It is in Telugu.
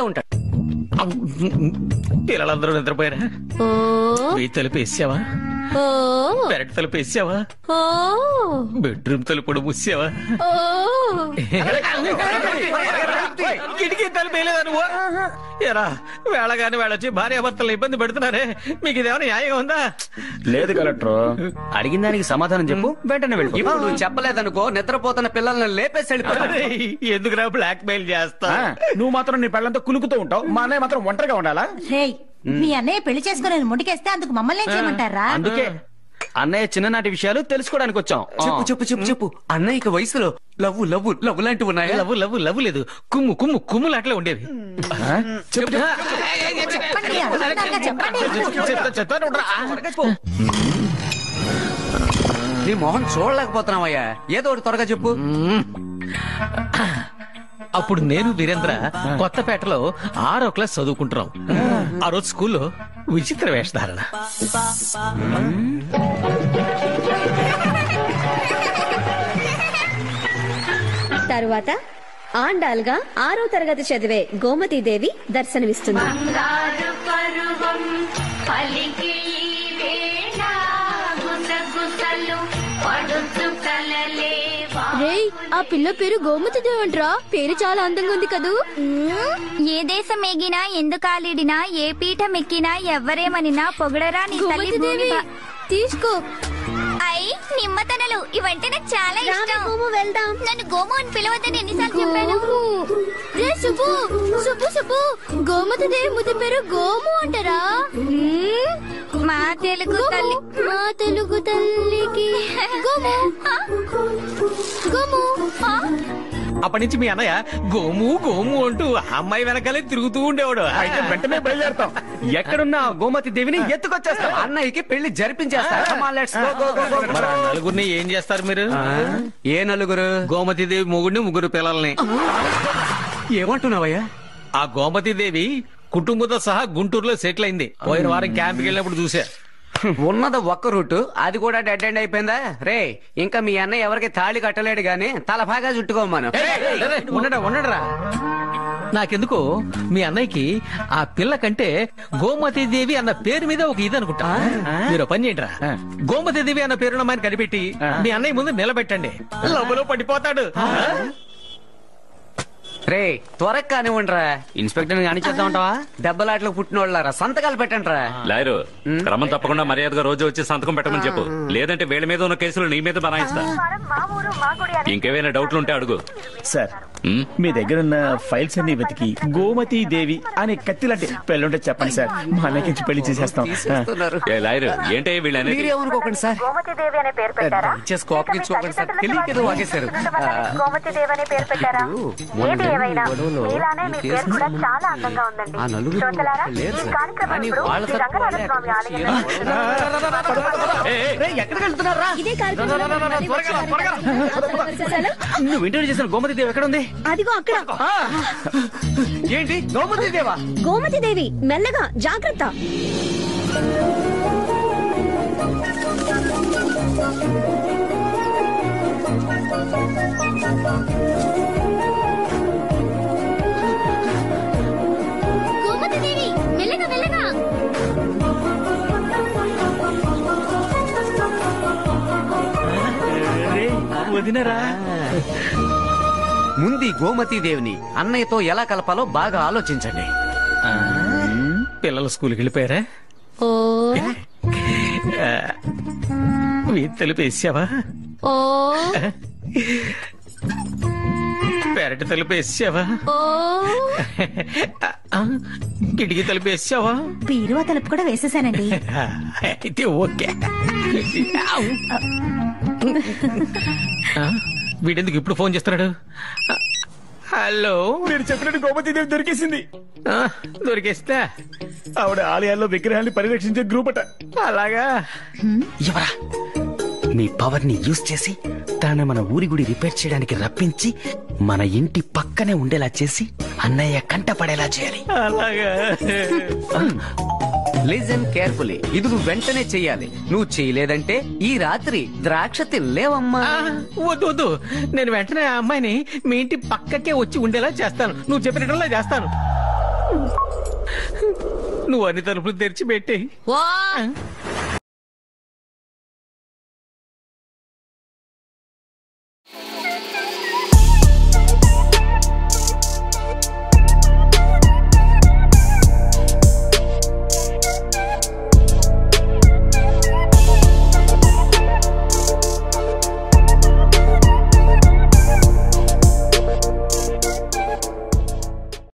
ఉంటాడు. పిల్లలందరూ నిద్రపోయారా? మీ తలుపు వేసావా? పెరటి తలుపు వేసావా? బెడ్రూమ్ తలుపు మూసావా? కిటికీ తలుపు వేయలేదా నువ్వు? ఎరా వేళగాని వేళొచ్చి భార్యాభర్తలు ఇబ్బంది పెడుతున్నారే, మీకు ఇదేమైనా న్యాయంగా ఉందా? లేదు కలెక్టర్, అడిగిన దానికి సమాధానం చెప్పు, వెంటనే వెళ్ళి. ఇప్పుడు నువ్వు చెప్పలేదనుకో నిద్రపోతున్న పిల్లల్ని లేపేసి వెళ్ళిపోతాను. ఎందుకురా బ్లాక్ మెయిల్ చేస్తా? నువ్వు మాత్రం నీ పెళ్ళంతా కులుకుతూ ఉంటావు, మా అన్నయ్య మాత్రం ఒంటరిగా ఉండాలా? మీ అన్నయ్య పెళ్లి చేసుకుని ముందుకేస్తే అందుకు మమ్మల్ని ఏం చేయమంటారా? అందుకే అన్నయ్య చిన్ననాటి విషయాలు తెలుసుకోవడానికి వచ్చాం. చెప్పు చెప్పు చెప్పు చెప్పు. అన్నయ్యకి వయసులో లవ్వు లవ్వు లవ్వు లాంటివి ఉన్నాయా? లవ్వు లవ్వు లవ్వు లేదు, కుమ్ము కుమ్ము కుమ్ములాట్లే ఉండేవి. చెప్పండి, అడుగుతున్నారుగా చెప్పండి. నీ మొహం చూడలేకపోతున్నావయ్యా, ఏదో ఒకటి త్వరగా చెప్పు. అప్పుడు నేను వీరేంద్ర కొత్తపేటలో 6వ క్లాస్ చదువుకుంటున్నాం. ఆ రోజు స్కూల్లో విచిత్ర వేషధారణ. తరువాత ఆండాల్గా 6వ తరగతి చదివే గోమతీదేవి దర్శనమిస్తుంది. రేయ్, ఆ పిల్ల పేరు గోమతీదేవంట్రా. పేరు చాలా అందంగా ఉంది కదూ. ఏ దేశం ఎగినా ఎందుకు ఆలిడినా ఏ పీఠం ఎక్కినా ఎవ్వరేమనినా పొగడరా నీ తల్లి భూమి. తీసుకో. అయ్యి నిమ్మతనలు ఇవంటే నాకు చాలా ఇష్టం. వెళ్దాం. నన్ను గోము అని పిలవద్దని ఎన్నిసార్లు చెప్పాను. రే సుబ్బు, సుబ్బు సుబ్బు, గోమతీదేవి ముద్దు పేరు గోము అంటారా? మా తెలుగు తల్లి, మా తెలుగు తల్లికి గోము గోము. అప్పటి నుంచి మీ అన్నయ్య గోము గోము అంటూ ఆ అమ్మాయి వెనకాలే తిరుగుతూ ఉండేవాడు. అయితే వెంటనే బయలుదేరుతాం. ఎక్కడున్నా గోమతి దేవిని ఎత్తుకొచ్చేస్తాం. అన్నయ్యకి పెళ్లి జరిపించేస్తా. మరి ఆ నలుగురిని ఏం చేస్తారు మీరు? ఏ నలుగురు? గోమతీదేవి మొగుడిని, 3 పిల్లల్ని. ఏమంటున్నావయ్యా? ఆ గోమతీదేవి కుటుంబంతో సహా గుంటూరులో సెటిల్ అయింది. పోయిన వారం క్యాంప్కి వెళ్ళినప్పుడు చూసా. ఉన్నది ఒక్క రూటు, అది కూడా డెడ్ ఎండ్ అయిపోయిందా? రే, ఇంకా మీ అన్నయ్య ఎవరికి తాళి కట్టలేడు గాని తల బాగా చుట్టుకోమను. ఉండరా నాకెందుకు మీ అన్నయ్యకి ఆ పిల్ల కంటే గోమతీదేవి అన్న పేరు మీద ఒక ఇది అనుకుంటా. మీరు పని చేయండిరా, గోమతీదేవి అన్న పేరున్న అమ్మాయిని కనిపెట్టి మీ అన్నయ్య ముందు నిలబెట్టండి. లవ్వులో పడిపోతాడు. రే, త్వరగా కానివ్వండిరా. ఇన్స్పెక్టర్ కానిచేద్దాం అంటావా? దెబ్బలాట్లకు పుట్టిన వాళ్ళారా, సంతకాలు పెట్టండి రా. లాయరు, క్రమం తప్పకుండా మర్యాదగా రోజు వచ్చి సంతకం పెట్టమని చెప్పు. లేదంటే వీళ్ళ మీద ఉన్న కేసులు నీ మీద బనాయిస్తా. ఇంకేమైనా డౌట్లు ఉంటే అడుగు. సార్, మీ దగ్గర ఉన్న ఫైల్స్ అన్ని వెతికి గోమతీ దేవి అనే కత్తి లాంటి పెళ్ళుంటే చెప్పండి సార్, మా అన్నయ్యకి పెళ్లి చేసేస్తాం. లాయరు, ఏంటే వీళ్ళని? మీరేమనుకోకండి సార్, గోమతీదేవి అనే పేరు పెట్టారా? కోపగించుకోకండి సార్, తెలియదు వాగేశారు. గోమతీదేవి అనే పేరు పెట్టారా? ఏది ఏమైనా మీలానే మీ పేరు కూడా చాలా అందంగా ఉందండి. శ్రోతలారా, ఈ కార్యక్రమం ఇప్పుడు శ్రీ రంగనాథ స్వామి ఆలయంలో ఎక్కడికి వెళ్తున్నారా? ఇదే కార్యక్రమంలో నువ్వు ఇంటర్వ్యూ చేసిన గోమతి దేవి ఎక్కడ ఉంది? అదిగో అక్కడ. ఏంటి గోమతి దేవా? గోమతీదేవి, మెల్లగా, జాగ్రత్త. గోమతీదేవి, మెల్లగా మెల్లగా. వదినరా, ముందు గోమతీ దేవిని అన్నయ్యతో ఎలా కలపాలో బాగా ఆలోచించండి. పిల్లలు స్కూల్కి వెళ్ళిపోయారా? ఓ తలుపు వేసావా? ఓ పెరటి తలుపు వేసావా? ఓ కిటికీ తలుపు వేసావా? బీరువా తలుపు కూడా వేసేసానండి. అయితే ఓకే. వీడెందుకు ఇప్పుడు ఫోన్ చేస్తున్నాడు? హలో, మీరు చెప్పినట్టు గోమతీ దేవి దొరికేసింది. దొరికేస్తా. ఆవిడ ఆలయాల్లో విగ్రహాన్ని పరిరక్షించే గ్రూప్ అట. అలాగా? ఎవరా మీ పవర్ ని యూజ్ చేసి తన మన ఊరి గుడి రిపేర్ చేయడానికి రప్పించి మన ఇంటి పక్కనే ఉండేలా చేసి అన్నయ్య కంట పడేలా చేయాలి. అలాగా? లిజన్ కేర్ఫుల్లీ, ఇది నువ్వు వెంటనే చెయ్యాలి. నువ్వు చేయలేదంటే ఈ రాత్రి ద్రాక్ష తినలేవమ్మా. వద్దు వద్దు, నేను వెంటనే ఆ అమ్మాయిని మీ ఇంటి పక్కకే వచ్చి ఉండేలా చేస్తాను. నువ్వు చెప్పినట్లా చేస్తాను. నువ్వు అన్ని తలుపులు తెరిచిపెట్టి ఓ